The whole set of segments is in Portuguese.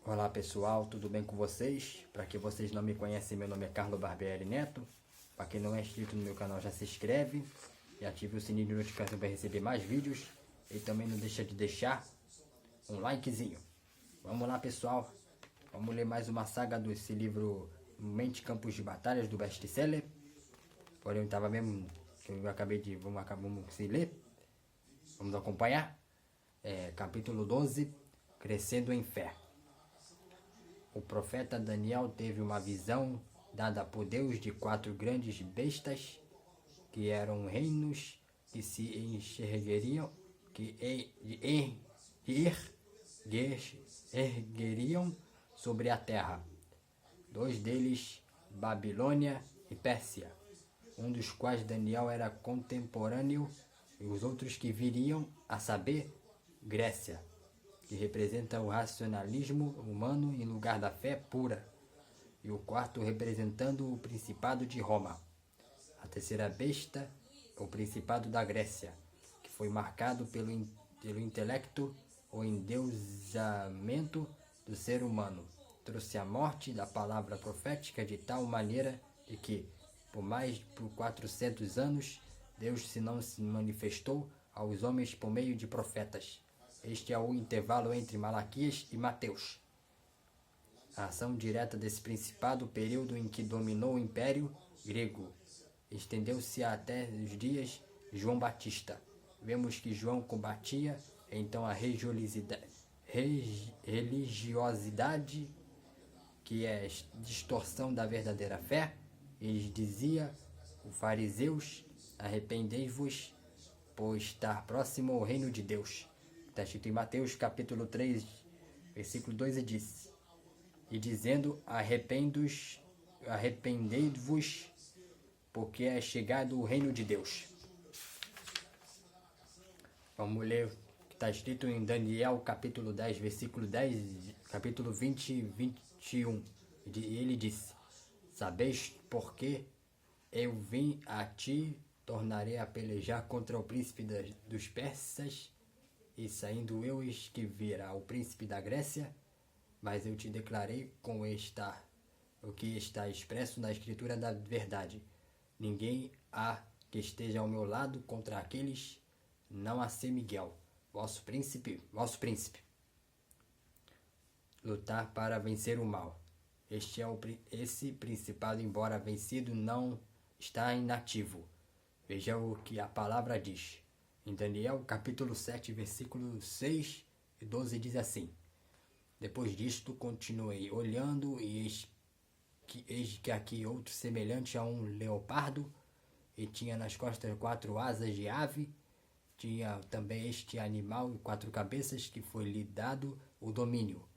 Olá pessoal, tudo bem com vocês? Para quem vocês não me conhecem, meu nome é Carlos Barbieri Neto. Para quem não é inscrito no meu canal, já se inscreve e ative o sininho de notificação para receber mais vídeos. E também não deixa de deixar um likezinho. Vamos lá pessoal, vamos ler mais uma saga desse livro Mente Campos de Batalhas do best-seller. Porém eu estava mesmo, que eu acabei de, vamos se ler. Vamos acompanhar. Capítulo 12, Crescendo em Fé. O profeta Daniel teve uma visão dada por Deus de 4 grandes bestas, que eram reinos que se enxergariam, ergueriam sobre a terra. 2 deles, Babilônia e Pérsia, um dos quais Daniel era contemporâneo, e os outros que viriam, a saber, Grécia, que representa o racionalismo humano em lugar da fé pura, e o quarto representando o Principado de Roma. A terceira besta, o Principado da Grécia, que foi marcado pelo intelecto, o endeusamento do ser humano. Trouxe a morte da palavra profética de tal maneira de que, por 400 anos, Deus não se manifestou aos homens por meio de profetas. Este é o intervalo entre Malaquias e Mateus. A ação direta desse principado, o período em que dominou o Império Grego, estendeu-se até os dias de João Batista. Vemos que João combatia então a religiosidade, que é distorção da verdadeira fé. Ele dizia, os fariseus, arrependei-vos, por estar próximo ao reino de Deus. Está escrito em Mateus capítulo 3, versículo 2, e diz: e dizendo, arrependei-vos, porque é chegado o reino de Deus. Vamos ler o que está escrito em Daniel capítulo 10, versículo 10, capítulo 20 e 21. E ele disse: sabeis porque eu vim a ti, tornarei a pelejar contra o príncipe dos persas, e saindo eu, eis que virá o príncipe da Grécia, mas eu te declarei o que está expresso na escritura da verdade. Ninguém há que esteja ao meu lado contra aqueles, não a ser Miguel, vosso príncipe. Lutar para vencer o mal. Esse principado, embora vencido, não está inativo. Veja o que a palavra diz. Em Daniel, capítulo 7, versículos 6 e 12, diz assim: depois disto, continuei olhando, e eis que aqui outro semelhante a um leopardo, e tinha nas costas 4 asas de ave. Tinha também este animal 4 cabeças, que foi-lhe dado o domínio.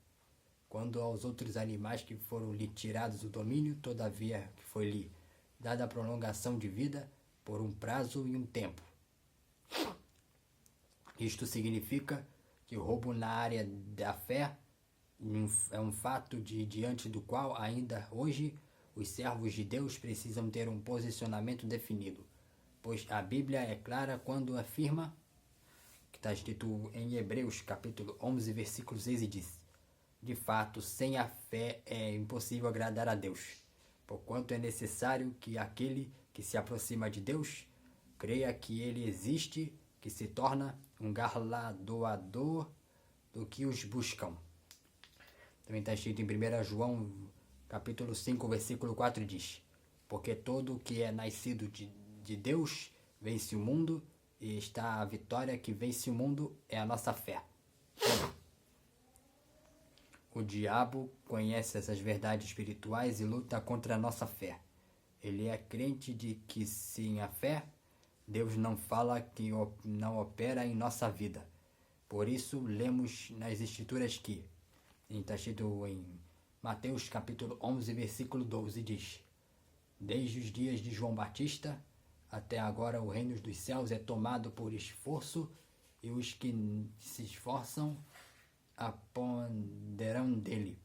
Quando aos outros animais que foram-lhe tirados o domínio, todavia que foi-lhe dada a prolongação de vida por um prazo e um tempo. Isto significa que o roubo na área da fé é um fato diante do qual ainda hoje os servos de Deus precisam ter um posicionamento definido, pois a Bíblia é clara quando afirma, que está escrito em Hebreus capítulo 11, versículo 6, e diz: de fato, sem a fé é impossível agradar a Deus, porquanto é necessário que aquele que se aproxima de Deus creia que ele existe, que se torna um galardoador do que os buscam. Também está escrito em 1 João capítulo 5, versículo 4, diz: porque todo o que é nascido de Deus vence o mundo, e está a vitória que vence o mundo é a nossa fé. O diabo conhece essas verdades espirituais e luta contra a nossa fé. Ele é crente de que sem a fé, Deus não fala, que não opera em nossa vida. Por isso, lemos nas Escrituras que, está escrito em Mateus capítulo 11, versículo 12, diz: desde os dias de João Batista até agora o reino dos céus é tomado por esforço, e os que se esforçam apoderarão dele.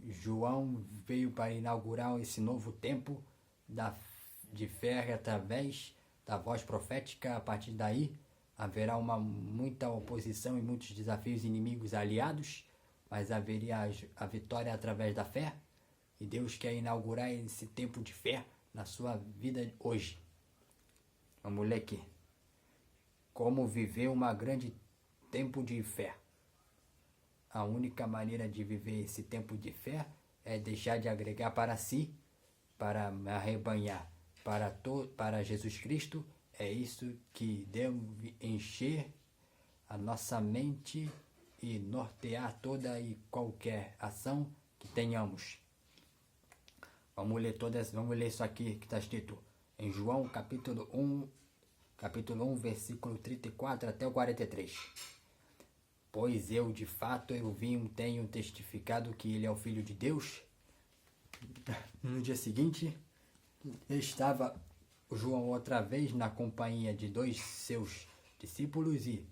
João veio para inaugurar esse novo tempo de fé através da voz profética. A partir daí haverá muita oposição e muitos desafios inimigos aliados. mas haveria a vitória através da fé. E Deus quer inaugurar esse tempo de fé na sua vida hoje. Vamos ler aqui. Como viver uma grande tempo de fé. A única maneira de viver esse tempo de fé é deixar de agregar para si, para arrebanhar para Jesus Cristo. É isso que deve encher a nossa mente e nortear toda e qualquer ação que tenhamos. Vamos ler isso aqui que está escrito em João capítulo 1, versículo 34 até o 43. Pois eu, de fato, tenho testificado que ele é o Filho de Deus. No dia seguinte, estava João outra vez na companhia de 2 seus discípulos e,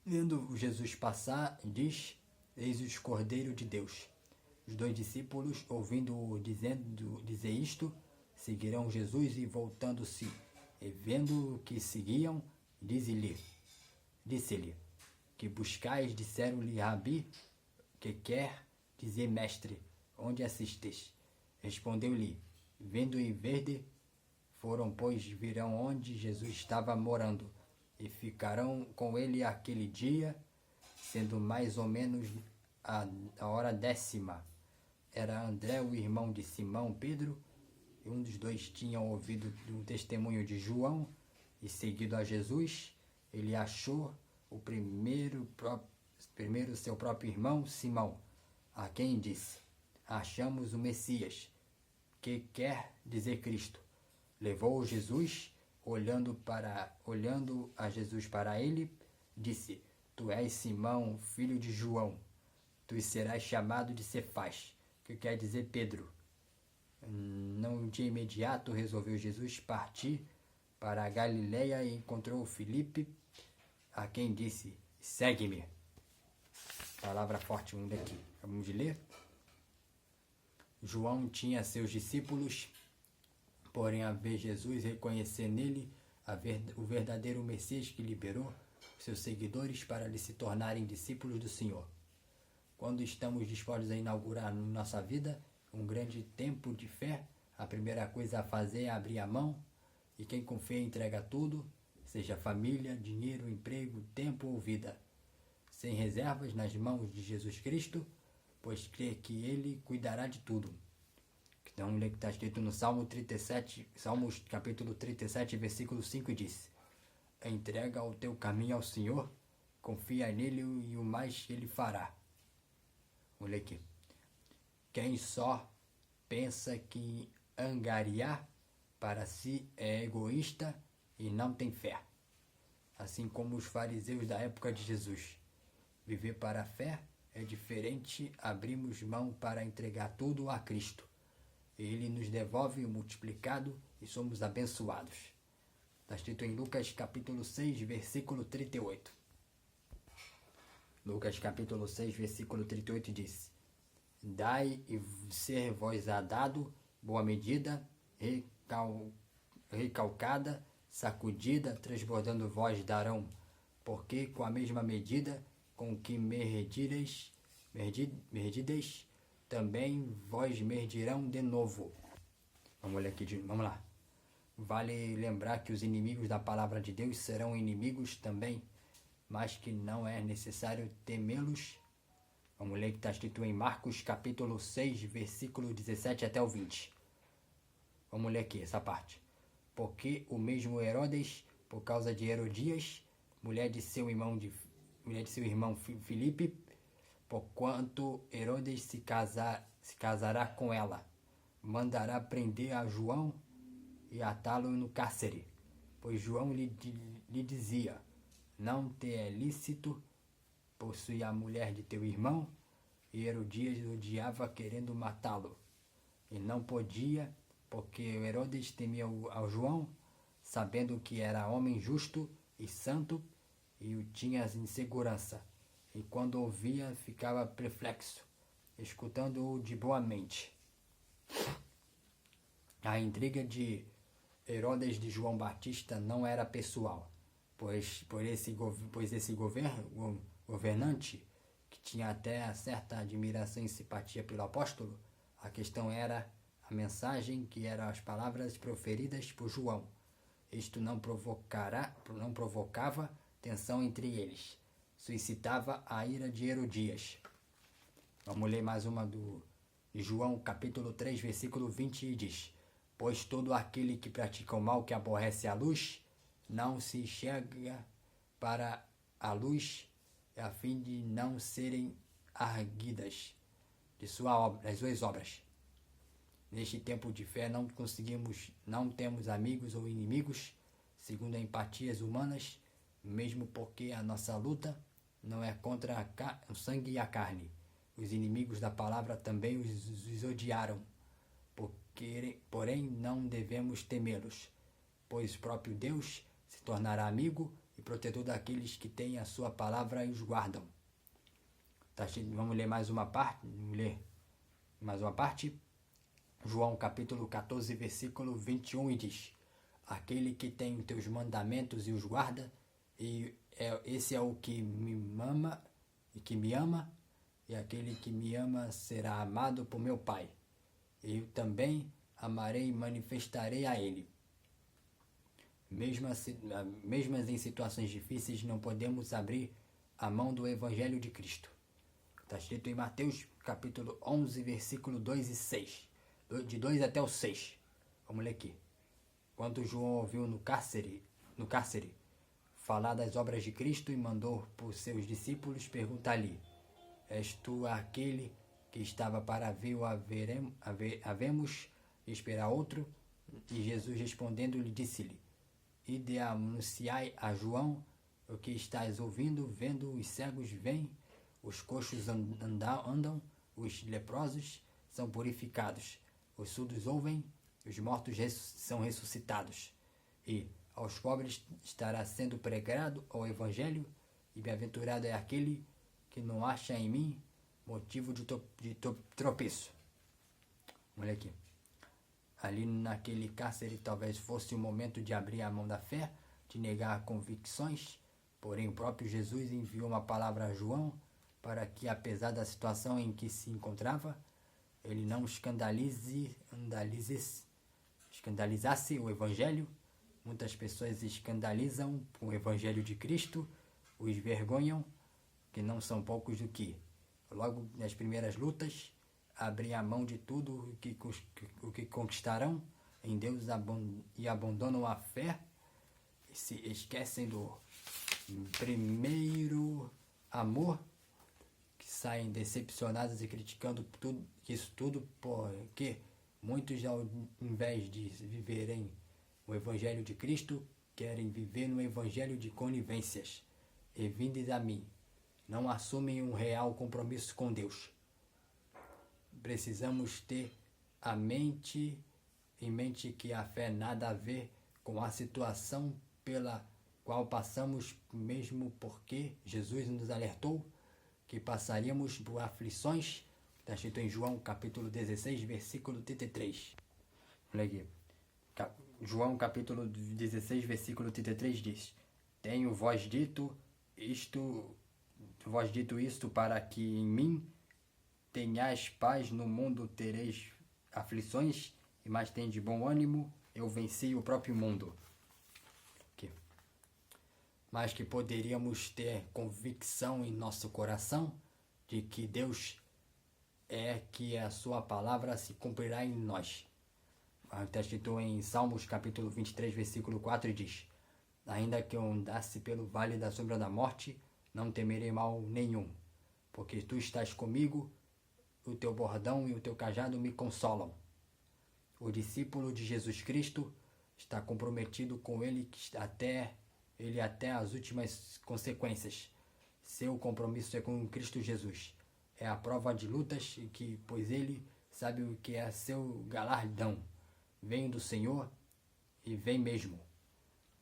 vendo Jesus passar, diz: Eis o Cordeiro de Deus. Os 2 discípulos, ouvindo-o dizer isto, seguiram Jesus e, voltando-se e vendo que seguiam, disse-lhe: Que buscais? Disseram-lhe: Rabi, que quer dizer mestre, onde assistes? Respondeu-lhe: Vendo e verde. Foram, pois, virão onde Jesus estava morando, e ficarão com ele aquele dia, sendo mais ou menos a hora 10ª. Era André, o irmão de Simão Pedro, e um dos 2 tinham ouvido o testemunho de João e seguido a Jesus. Ele achou o primeiro seu próprio irmão, Simão, a quem disse: Achamos o Messias, que quer dizer Cristo. Levou Jesus, olhando a Jesus para ele, disse: Tu és Simão, filho de João, tu serás chamado de Cefás, que quer dizer Pedro. Não de imediato resolveu Jesus partir para a Galileia e encontrou Filipe, a quem disse: Segue-me. Palavra forte, daqui. Vamos ler? João tinha seus discípulos, porém, a ver Jesus, reconhecer nele o verdadeiro Messias que liberou seus seguidores para lhe se tornarem discípulos do Senhor. Quando estamos dispostos a inaugurar na nossa vida um grande tempo de fé, a primeira coisa a fazer é abrir a mão, e quem confia entrega tudo, seja família, dinheiro, emprego, tempo ou vida, sem reservas, nas mãos de Jesus Cristo, pois crê que ele cuidará de tudo. Então, o que está escrito no Salmos capítulo 37, versículo 5 diz: Entrega o teu caminho ao Senhor, confia nele e o mais ele fará. Olha aqui. Quem só pensa que angariar para si é egoísta e não tem fé. Assim como os fariseus da época de Jesus. Viver para a fé é diferente, abrimos mão para entregar tudo a Cristo. Ele nos devolve o multiplicado e somos abençoados. Está escrito em Lucas capítulo 6, versículo 38. Lucas capítulo 6, versículo 38 diz: Dai e ser-vos-á dado, boa medida, recalcada, sacudida, transbordando vós darão, porque com a mesma medida com que medireis, também vós medirão de novo. Vamos ler aqui, vamos lá. Vale lembrar que os inimigos da palavra de Deus serão inimigos também, mas que não é necessário temê-los. Vamos ler que está escrito em Marcos capítulo 6, versículo 17 até o 20. Vamos ler aqui essa parte. Porque o mesmo Herodes, por causa de Herodias, mulher de seu irmão Filipe, porquanto Herodes se casará com ela, mandará prender a João e atá-lo no cárcere, pois João lhe dizia: Não te é lícito possuir a mulher de teu irmão. E Herodias odiava, querendo matá-lo, e não podia, porque Herodes temia ao João, sabendo que era homem justo e santo, e o tinha em segurança. E quando ouvia, ficava perplexo, escutando-o de boa mente. A intriga de Herodes de João Batista não era pessoal, pois esse governante, que tinha até certa admiração e simpatia pelo apóstolo. A questão era a mensagem, que eram as palavras proferidas por João. Isto não provocava tensão entre eles, suscitava a ira de Herodias. Vamos ler mais uma de João, capítulo 3, versículo 20, e diz: Pois todo aquele que pratica o mal, que aborrece a luz, não se chega para a luz, a fim de não serem arguidas das suas obras. Neste tempo de fé não temos amigos ou inimigos, segundo as empatias humanas, mesmo porque a nossa luta não é contra o sangue e a carne. Os inimigos da palavra também os odiaram, porém não devemos temê-los, pois o próprio Deus se tornará amigo e protetor daqueles que têm a sua palavra e os guardam. Vamos ler mais uma parte. João capítulo 14, versículo 21, e diz: Aquele que tem os teus mandamentos e os guarda, esse é o que me ama, e aquele que me ama será amado por meu Pai. Eu também amarei e manifestarei a ele. Mesmo em situações difíceis, não podemos abrir a mão do Evangelho de Cristo. Está escrito em Mateus capítulo 11, versículo 2 e 6. De 2 até o 6. Vamos ler aqui. Quando João ouviu no cárcere falar das obras de Cristo, e mandou por seus discípulos perguntar-lhe: És tu aquele que estava para vir ou havemos de esperar outro? E Jesus respondendo-lhe disse-lhe: Ide anunciai a João o que estás ouvindo, vendo, os cegos veem, os coxos andam, os leprosos são purificados, os surdos ouvem, os mortos são ressuscitados, e aos pobres estará sendo pregado o Evangelho, e bem-aventurado é aquele que não acha em mim motivo de tropeço. Olha aqui. Ali naquele cárcere talvez fosse o momento de abrir a mão da fé, de negar convicções, porém o próprio Jesus enviou uma palavra a João para que, apesar da situação em que se encontrava, ele não escandalizasse o Evangelho. Muitas pessoas escandalizam o Evangelho de Cristo, os vergonham, que não são poucos do que, logo nas primeiras lutas, abrem a mão de tudo o que conquistarão em Deus e abandonam a fé e se esquecem do primeiro amor, que saem decepcionados e criticando isso tudo, porque muitos, ao invés de viverem o Evangelho de Cristo, querem viver no Evangelho de conivências. E vindes a mim, não assumem um real compromisso com Deus. Precisamos ter em mente que a fé nada a ver com a situação pela qual passamos, mesmo porque Jesus nos alertou que passaríamos por aflições. Está escrito em João capítulo 16, versículo 33. Olha aqui. João capítulo 16, versículo 33 diz: Tenho vós dito isto para que em mim tenhais paz. No mundo tereis aflições, mas tende bom ânimo, eu venci o próprio mundo. Aqui. Mas que poderíamos ter convicção em nosso coração de que Deus que a sua palavra se cumprirá em nós. Está escrito em Salmos capítulo 23, versículo 4, e diz: Ainda que eu andasse pelo vale da sombra da morte, não temerei mal nenhum, porque tu estás comigo, o teu bordão e o teu cajado me consolam. O discípulo de Jesus Cristo está comprometido com ele até as últimas consequências. Seu compromisso é com Cristo Jesus. É a prova de lutas, pois ele sabe o que é seu galardão. Vem do Senhor e vem mesmo.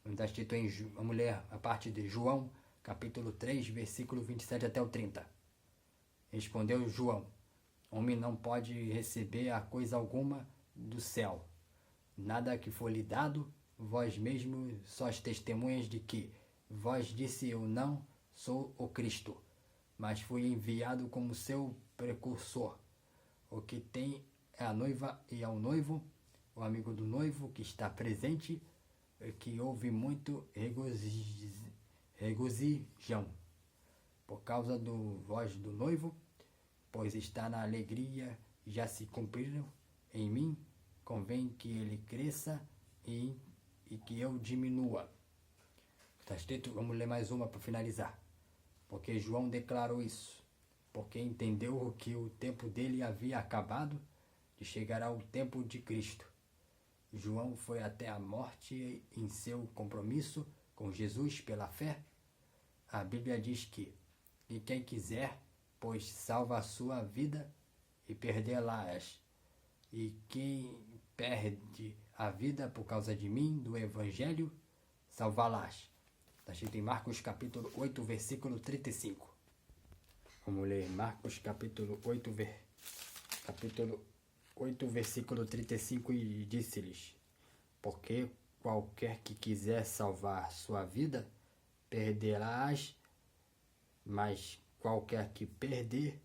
Está escrito vamos ler a parte de João, capítulo 3, versículo 27 até o 30. Respondeu João: Homem não pode receber a coisa alguma do céu. Nada que for lhe dado, vós mesmos sois testemunhas de que vós disse: Eu não sou o Cristo, mas fui enviado como seu precursor. O que tem é a noiva e é o noivo, o amigo do noivo que está presente, que houve muito regozijão por causa do voz do noivo, pois está na alegria, já se cumpriram em mim, convém que ele cresça e que eu diminua. Está escrito, vamos ler mais uma para finalizar. Porque João declarou isso, porque entendeu que o tempo dele havia acabado, de chegar ao tempo de Cristo. João foi até a morte em seu compromisso com Jesus pela fé. A Bíblia diz que e quem quiser, pois salva a sua vida e perdê-la-ás. E quem perde a vida por causa de mim, do Evangelho, salvá-las. Está escrito em Marcos capítulo 8, versículo 35. Vamos ler Marcos capítulo 8, versículo 35, e disse-lhes: porque qualquer que quiser salvar sua vida, perderá-as, mas qualquer que perder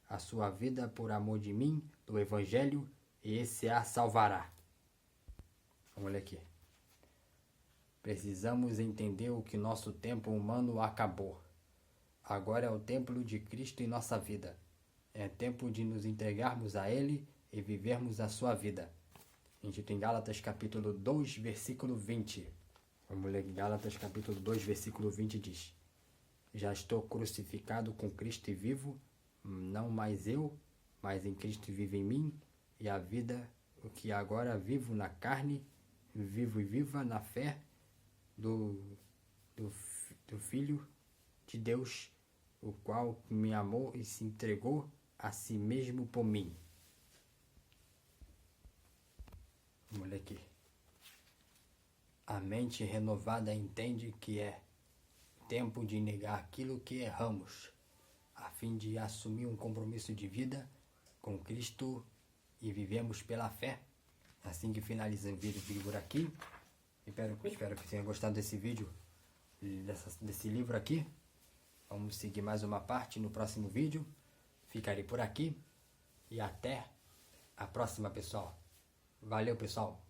a sua vida por amor de mim, do Evangelho, esse a salvará. Vamos ler aqui. Precisamos entender o que nosso tempo humano acabou. Agora é o tempo de Cristo em nossa vida. É tempo de nos entregarmos a Ele e vivermos a sua vida. Em Gálatas capítulo 2, versículo 20. Vamos ler Gálatas capítulo 2, versículo 20 diz: já estou crucificado com Cristo e vivo, não mais eu, mas em Cristo vive em mim, e a vida, o que agora vivo na carne, vivo e viva na fé do Filho de Deus, o qual me amou e se entregou a si mesmo por mim. Vamos ler aqui. A mente renovada entende que é tempo de negar aquilo que erramos, a fim de assumir um compromisso de vida com Cristo e vivemos pela fé. Assim que finaliza o vídeo por aqui. Espero que tenha gostado desse vídeo, desse livro aqui. Vamos seguir mais uma parte no próximo vídeo. Ficarei por aqui e até a próxima, pessoal. Valeu, pessoal.